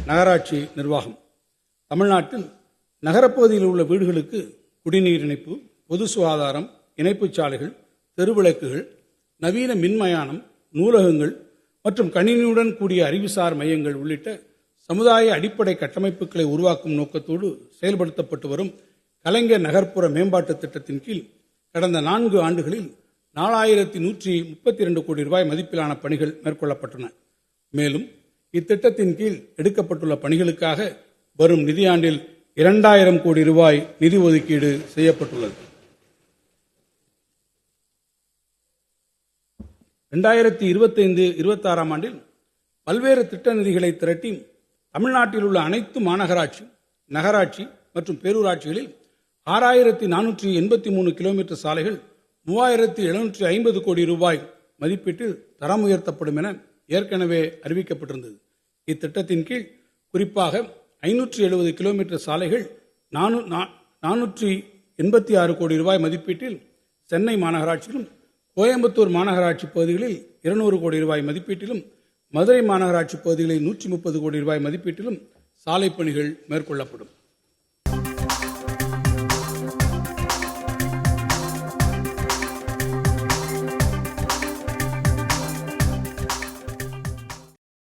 நகராட்சி நிர்வாகம். தமிழ்நாட்டில் நகரப்பகுதியில் உள்ள வீடுகளுக்கு குடிநீர் இணைப்பு, பொது சுகாதாரம், இணைப்புச் சாலைகள், தெருவிளக்குகள், நவீன மின்மயானம், நூலகங்கள் மற்றும் கணினியுடன் கூடிய அறிவுசார் மையங்கள் உள்ளிட்ட சமுதாய அடிப்படை கட்டமைப்புகளை உருவாக்கும் நோக்கத்தோடு செயல்படுத்தப்பட்டு வரும் கலைஞர் நகர்ப்புற மேம்பாட்டு திட்டத்தின் கீழ் கடந்த 4 ஆண்டுகளில் 4132 கோடி ரூபாய் மதிப்பிலான பணிகள் மேற்கொள்ளப்பட்டன. மேலும் இத்திட்டத்தின் கீழ் எடுக்கப்பட்டுள்ள பணிகளுக்காக வரும் நிதியாண்டில் 2000 கோடி ரூபாய் நிதி ஒதுக்கீடு செய்யப்பட்டுள்ளது. 2025-26 ஆண்டில் பல்வேறு திட்ட நிதிகளை திரட்டி தமிழ்நாட்டில் உள்ள அனைத்து மாநகராட்சி, நகராட்சி மற்றும் பேரூராட்சிகளில் 6483 கிலோமீட்டர் சாலைகள் 3750 கோடி ரூபாய் மதிப்பீட்டில் தரம் உயர்த்தப்படும் என ஏற்கனவே அறிவிக்கப்பட்டிருந்தது. இத்திட்டத்தின் கீழ் குறிப்பாக 570 கிலோமீட்டர் சாலைகள் 486 கோடி ரூபாய் மதிப்பீட்டில் சென்னை மாநகராட்சியிலும், கோயம்புத்தூர் மாநகராட்சி பகுதிகளில் 200 கோடி ரூபாய் மதிப்பீட்டிலும், மதுரை மாநகராட்சி பகுதிகளில் 130 கோடி ரூபாய் மதிப்பீட்டிலும் சாலை பணிகள் மேற்கொள்ளப்படும்.